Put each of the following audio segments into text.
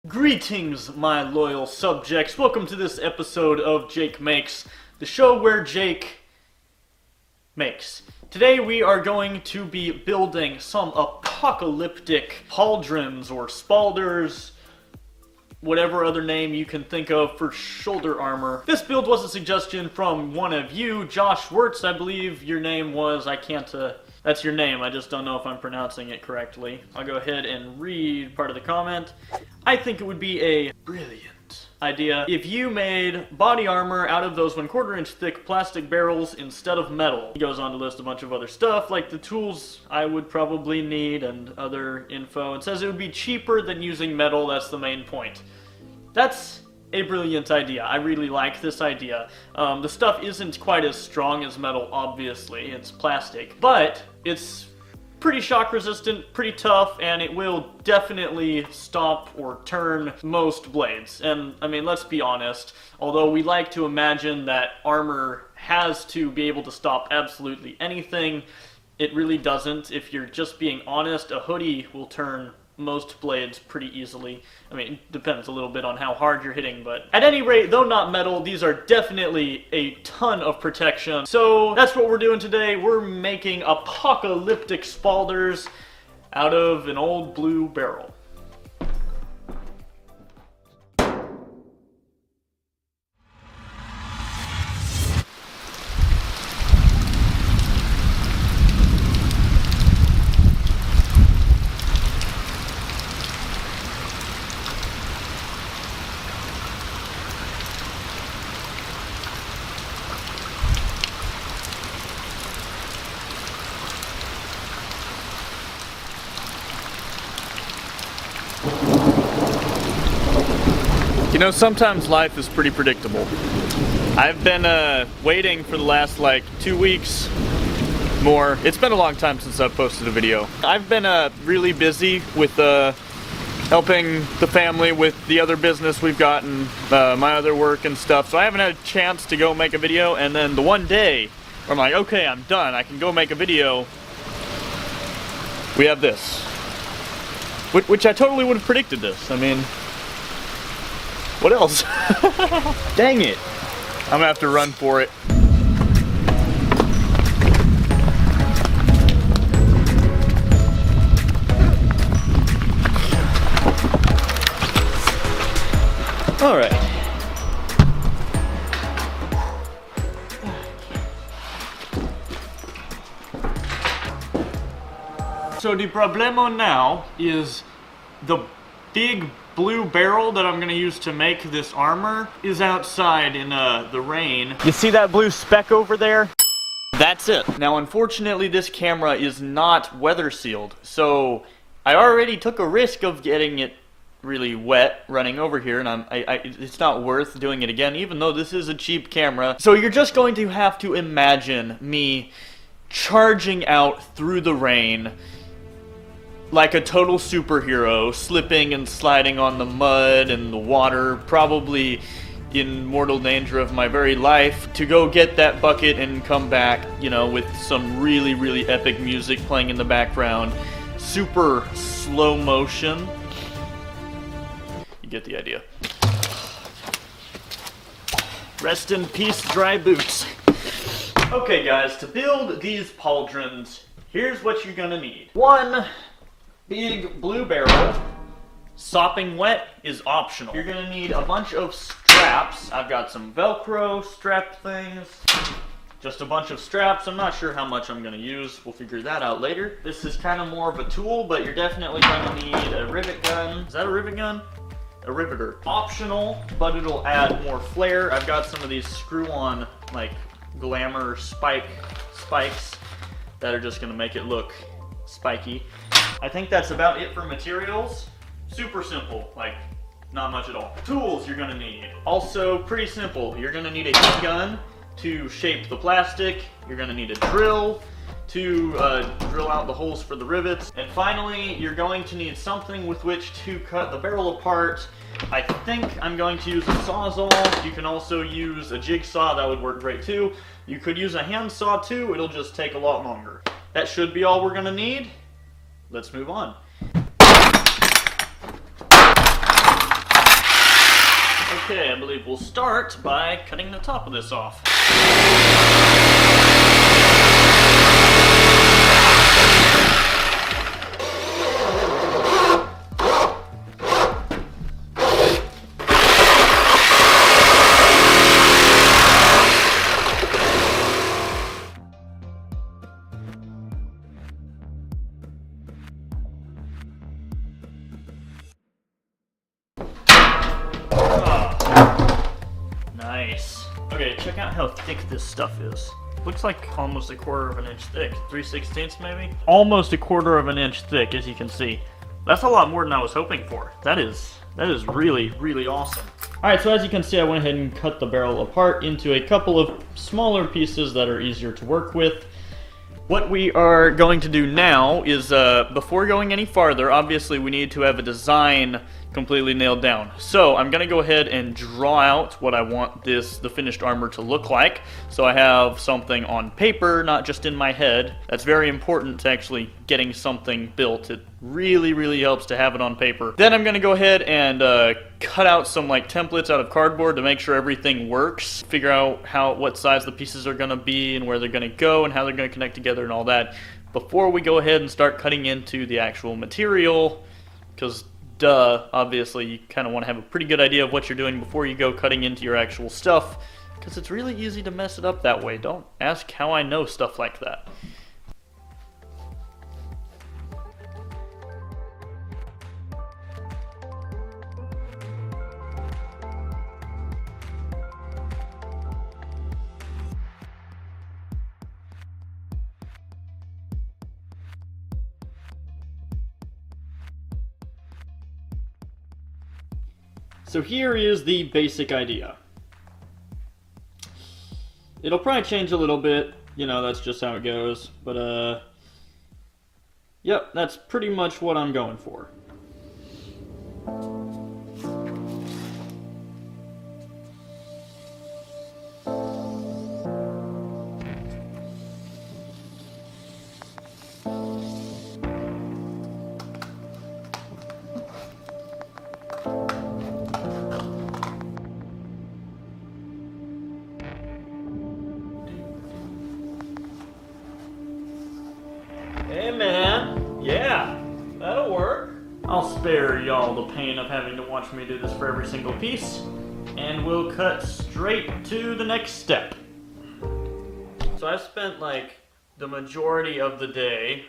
Greetings, my loyal subjects. Welcome to this episode of Jake Makes, the show where Jake makes. Today we are going to be building some apocalyptic pauldrons or spaulders, whatever other name you can think of for shoulder armor. This build was a suggestion from one of you, Josh Wirtz, I believe your name was. That's your name, I just don't know if I'm pronouncing it correctly. I'll go ahead and read part of the comment. I think it would be a brilliant idea if you made body armor out of those 1/4 inch thick plastic barrels instead of metal. He goes on to list a bunch of other stuff, like the tools I would probably need and other info. It says it would be cheaper than using metal, that's the main point. That's a brilliant idea. I really like this idea. The stuff isn't quite as strong as metal, obviously. It's plastic. But it's pretty shock resistant, pretty tough, and it will definitely stop or turn most blades. And, I mean, let's be honest. Although we like to imagine that armor has to be able to stop absolutely anything, it really doesn't. If you're just being honest, a hoodie will turn most blades pretty easily. I mean, it depends a little bit on how hard you're hitting, but at any rate, though not metal, these are definitely a ton of protection. So that's what we're doing today. We're making apocalyptic spaulders out of an old blue barrel. You know, sometimes life is pretty predictable. I've been waiting for the last like 2 weeks more. It's been a long time since I've posted a video. I've been really busy with helping the family with the other business we've gotten, my other work and stuff, so I haven't had a chance to go make a video. And then the one day where I'm like, okay, I'm done, I can go make a video, we have this. Which I totally would have predicted this. I mean, what else? Dang it. I'm gonna have to run for it. All right. So the problemo now is the big blue barrel that I'm going to use to make this armor is outside in the rain. You see that blue speck over there? That's it. Now, unfortunately, this camera is not weather sealed, so I already took a risk of getting it really wet running over here, and it's not worth doing it again, even though this is a cheap camera. So you're just going to have to imagine me charging out through the rain like a total superhero, slipping and sliding on the mud and the water, probably in mortal danger of my very life, to go get that bucket and come back, you know, with some really, really epic music playing in the background. Super slow motion. You get the idea. Rest in peace, dry boots. Okay, guys, to build these pauldrons, here's what you're gonna need. One big blue barrel. Sopping wet is optional. You're gonna need a bunch of straps. I've got some Velcro strap things. Just a bunch of straps. I'm not sure how much I'm gonna use. We'll figure that out later. This is kind of more of a tool, but you're definitely gonna need a rivet gun. Is that a rivet gun? A riveter. Optional, but it'll add more flair. I've got some of these screw-on, like, glamour spikes that are just gonna make it look spiky. I think that's about it for materials. Super simple, like not much at all. Tools you're gonna need. Also pretty simple. You're gonna need a heat gun to shape the plastic. You're gonna need a drill to drill out the holes for the rivets. And finally, you're going to need something with which to cut the barrel apart. I think I'm going to use a Sawzall. You can also use a jigsaw, that would work great too. You could use a handsaw too, it'll just take a lot longer. That should be all we're gonna need. Let's move on. believe we'll start by cutting the top of this off. Nice. Okay, check out how thick this stuff is. Looks like almost a quarter of an inch thick. 3/16 maybe? Almost a quarter of an inch thick, as you can see. That's a lot more than I was hoping for. That is really, really awesome. Alright, so as you can see, I went ahead and cut the barrel apart into a couple of smaller pieces that are easier to work with. What we are going to do now is, before going any farther, obviously we need to have a design completely nailed down. So I'm going to go ahead and draw out what I want the finished armor to look like. So I have something on paper, not just in my head. That's very important to actually getting something built. It really, really helps to have it on paper. Then I'm going to go ahead and cut out some templates out of cardboard to make sure everything works. Figure out what size the pieces are going to be and where they're going to go and how they're going to connect together and all that before we go ahead and start cutting into the actual material, because obviously you kind of want to have a pretty good idea of what you're doing before you go cutting into your actual stuff, because it's really easy to mess it up that way. Don't ask how I know stuff like that. So here is the basic idea. It'll probably change a little bit, that's just how it goes, but yep, that's pretty much what I'm going for. Hey man, yeah, that'll work. I'll spare y'all the pain of having to watch me do this for every single piece, and we'll cut straight to the next step. So I spent the majority of the day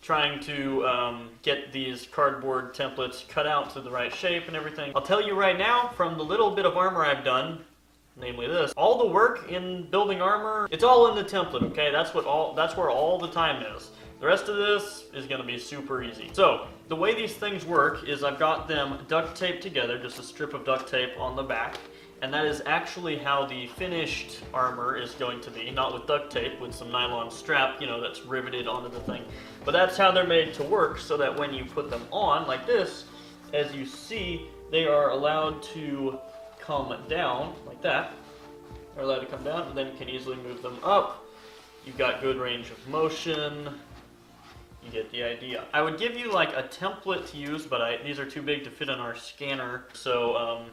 trying to get these cardboard templates cut out to the right shape and everything. I'll tell you right now, from the little bit of armor I've done, namely this, all the work in building armor, it's all in the template, okay? That's where all the time is. The rest of this is going to be super easy. So, the way these things work is I've got them duct taped together, just a strip of duct tape on the back, and that is actually how the finished armor is going to be, not with duct tape, with some nylon strap, that's riveted onto the thing. But that's how they're made to work, so that when you put them on, like this, as you see, they are allowed to come down, like that. They're allowed to come down, and then you can easily move them up. You've got good range of motion. You get the idea. I would give you a template to use, but these are too big to fit in our scanner, so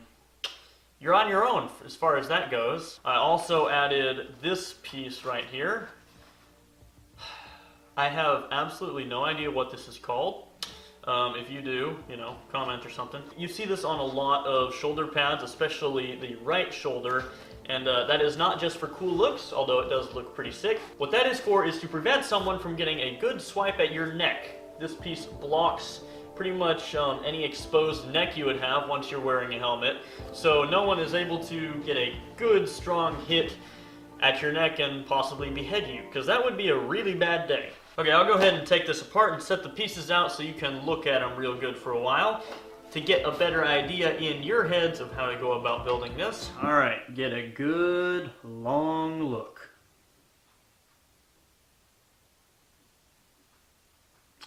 you're on your own as far as that goes. I also added this piece right here. I have absolutely no idea what this is called. If you do, comment or something. You see this on a lot of shoulder pads, especially the right shoulder. And that is not just for cool looks, although it does look pretty sick. What that is for is to prevent someone from getting a good swipe at your neck. This piece blocks pretty much any exposed neck you would have once you're wearing a helmet. So no one is able to get a good strong hit at your neck and possibly behead you, because that would be a really bad day. Okay, I'll go ahead and take this apart and set the pieces out so you can look at them real good for a while, to get a better idea in your heads of how to go about building this. Alright, get a good long look.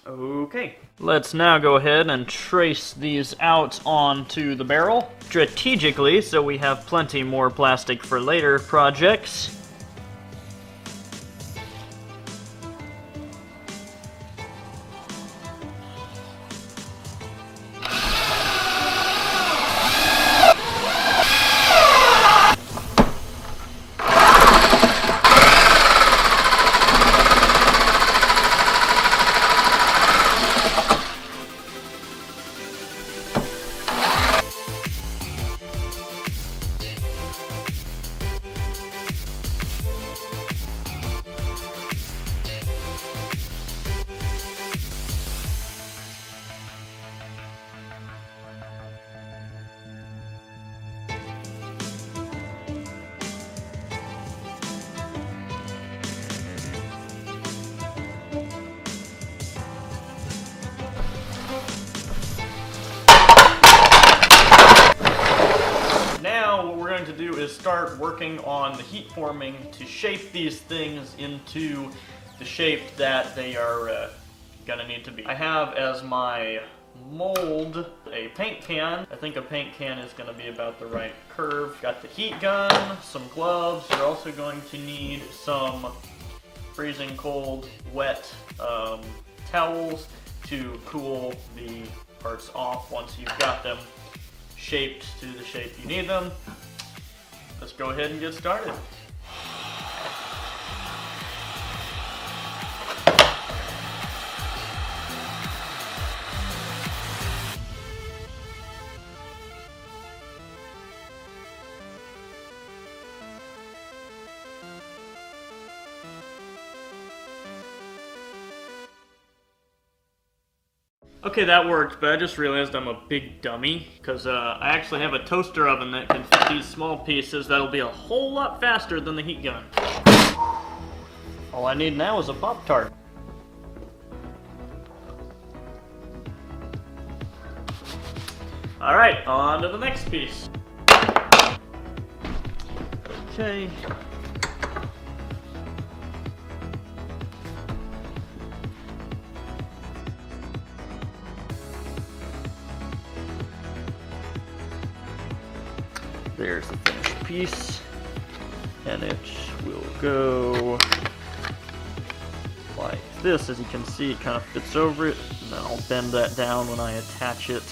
Okay, let's now go ahead and trace these out onto the barrel strategically so we have plenty more plastic for later projects. do is start working on the heat forming to shape these things into the shape that they are gonna need to be. I have as my mold a paint can. I think a paint can is going to be about the right curve. Got the heat gun, some gloves. You're also going to need some freezing cold, wet towels to cool the parts off once you've got them shaped to the shape you need them. Let's go ahead and get started. Okay, that worked, but I just realized I'm a big dummy, because I actually have a toaster oven that can fit these small pieces that'll be a whole lot faster than the heat gun. All I need now is a Pop-Tart. Alright, on to the next piece. Okay. There's the finished piece, and it will go like this. As you can see, it kind of fits over it, and then I'll bend that down when I attach it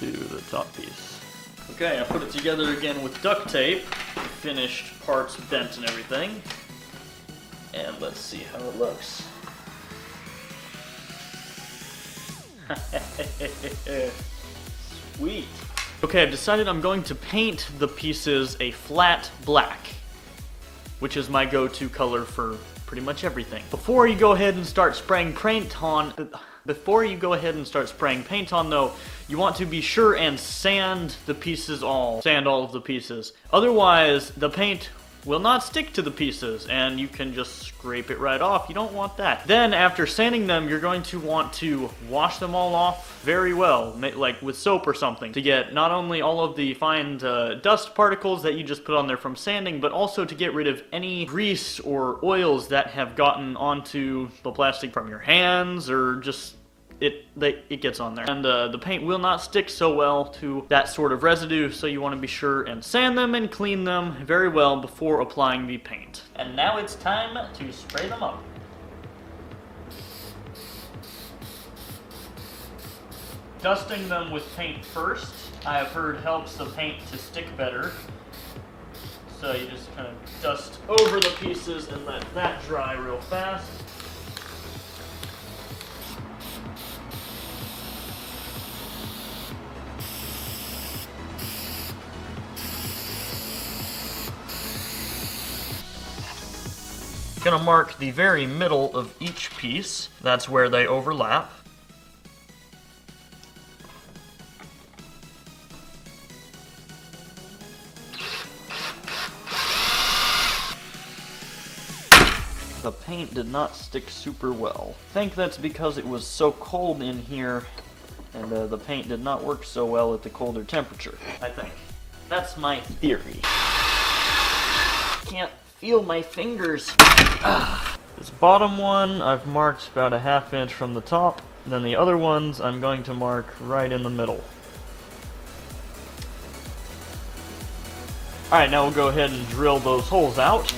to the top piece. Okay, I put it together again with duct tape, finished parts bent and everything, and let's see how it looks. Sweet. Okay, I've decided I'm going to paint the pieces a flat black, which is my go-to color for pretty much everything. Before you go ahead and start spraying paint on, though, you want to be sure and sand all of the pieces. Otherwise, the paint will not stick to the pieces, and you can just scrape it right off. You don't want that. Then, after sanding them, you're going to want to wash them all off very well, like with soap or something, to get not only all of the fine dust particles that you just put on there from sanding, but also to get rid of any grease or oils that have gotten onto the plastic from your hands, or just it gets on there. And the paint will not stick so well to that sort of residue, so you want to be sure and sand them and clean them very well before applying the paint. And now it's time to spray them up. Dusting them with paint first, I have heard helps the paint to stick better. So you just kind of dust over the pieces and let that dry real fast. Gonna mark the very middle of each piece. That's where they overlap. The paint did not stick super well. I think that's because it was so cold in here, and the paint did not work so well at the colder temperature, I think. That's my theory. Can't feel my fingers. This bottom one I've marked about a ½ inch from the top, then the other ones I'm going to mark right in the middle. Alright, now we'll go ahead and drill those holes out.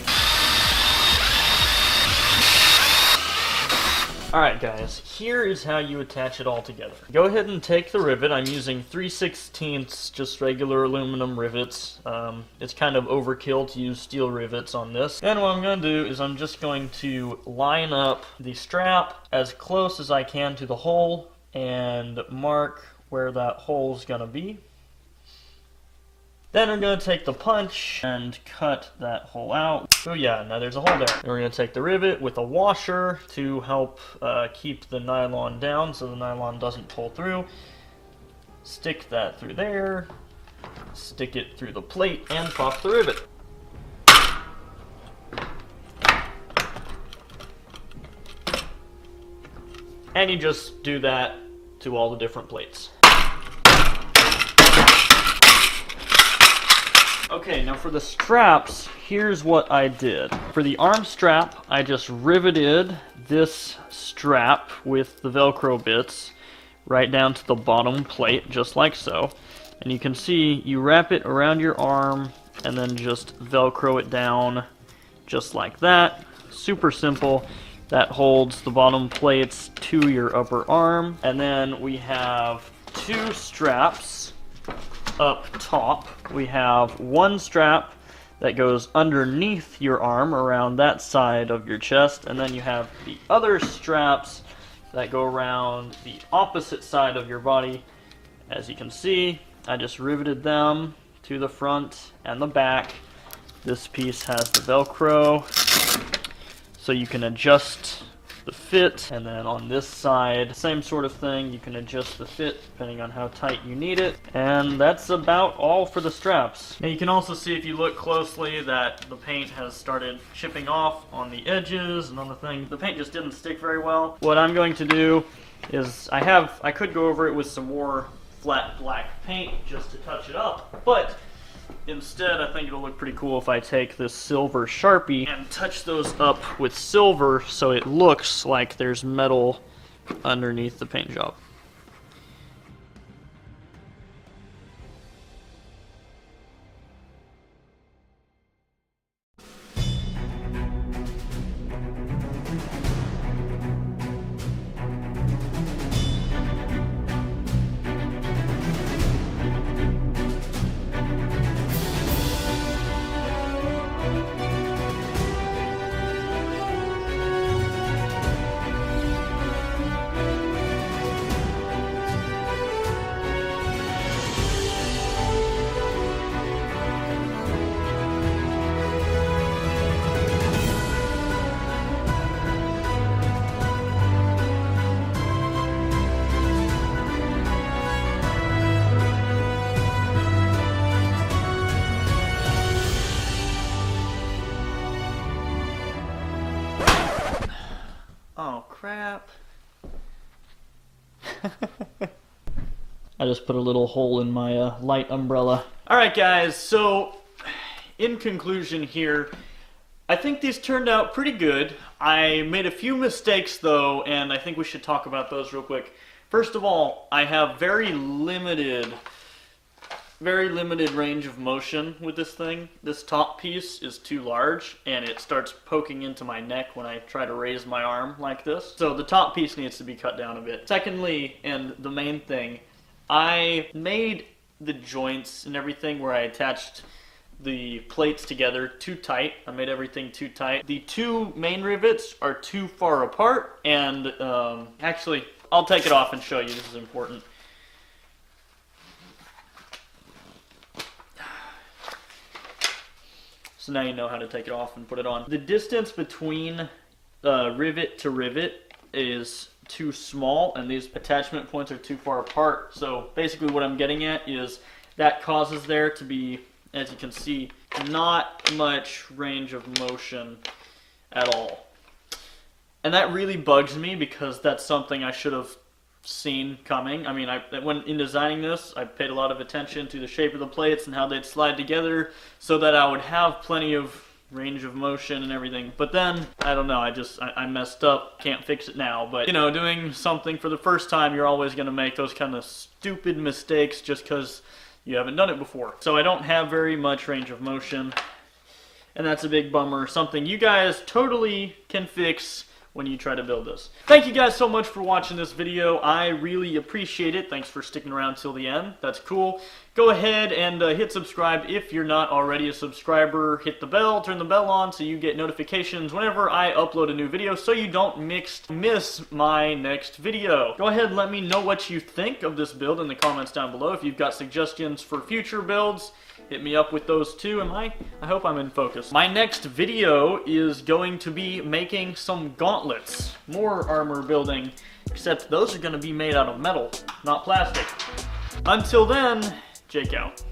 Alright guys, here is how you attach it all together. Go ahead and take the rivet. I'm using 3/16 just regular aluminum rivets. It's kind of overkill to use steel rivets on this. And what I'm going to do is I'm just going to line up the strap as close as I can to the hole and mark where that hole is going to be. Then we're going to take the punch and cut that hole out. Oh yeah, now there's a hole there. Then we're going to take the rivet with a washer to help keep the nylon down so the nylon doesn't pull through. Stick that through there, stick it through the plate, and pop the rivet. And you just do that to all the different plates. Okay, now for the straps, here's what I did. For the arm strap, I just riveted this strap with the Velcro bits right down to the bottom plate, just like so. And you can see you wrap it around your arm and then just Velcro it down just like that. Super simple. That holds the bottom plates to your upper arm. And then we have two straps up top. We have one strap that goes underneath your arm around that side of your chest, and then you have the other straps that go around the opposite side of your body. As you can see, I just riveted them to the front and the back. This piece has the Velcro, so you can adjust the fit, and then on this side, same sort of thing, you can adjust the fit depending on how tight you need it. And that's about all for the straps. Now you can also see, if you look closely, that the paint has started chipping off on the edges and on the thing. The paint just didn't stick very well. What I'm going to do is, I could go over it with some more flat black paint just to touch it up, but instead, I think it'll look pretty cool if I take this silver Sharpie and touch those up with silver so it looks like there's metal underneath the paint job. Oh, crap. I just put a little hole in my light umbrella. Alright guys, so in conclusion here, I think these turned out pretty good. I made a few mistakes though, and I think we should talk about those real quick. First of all, I have very limited range of motion with this thing. This top piece is too large and it starts poking into my neck when I try to raise my arm like this. So the top piece needs to be cut down a bit. Secondly, and the main thing, I made the joints and everything where I attached the plates together too tight. I made everything too tight. The two main rivets are too far apart, and actually, I'll take it off and show you. This is important. So now you know how to take it off and put it on. The distance between rivet to rivet is too small, and these attachment points are too far apart. So basically what I'm getting at is that causes there to be, as you can see, not much range of motion at all. And that really bugs me because that's something I should have seen coming. I mean, when in designing this, I paid a lot of attention to the shape of the plates and how they'd slide together so that I would have plenty of range of motion and everything. But then, I don't know, I messed up, can't fix it now. But, you know, doing something for the first time, you're always going to make those kind of stupid mistakes just because you haven't done it before. So I don't have very much range of motion, and that's a big bummer. Something you guys totally can fix when you try to build this. Thank you guys so much for watching this video. I really appreciate it. Thanks for sticking around till the end. That's cool. Go ahead and hit subscribe if you're not already a subscriber. Hit the bell, turn the bell on so you get notifications whenever I upload a new video so you don't miss my next video. Go ahead and let me know what you think of this build in the comments down below. If you've got suggestions for future builds, hit me up with those too. I hope I'm in focus. My next video is going to be making some gauntlets. More armor building, except those are going to be made out of metal, not plastic. Until then, Jake out.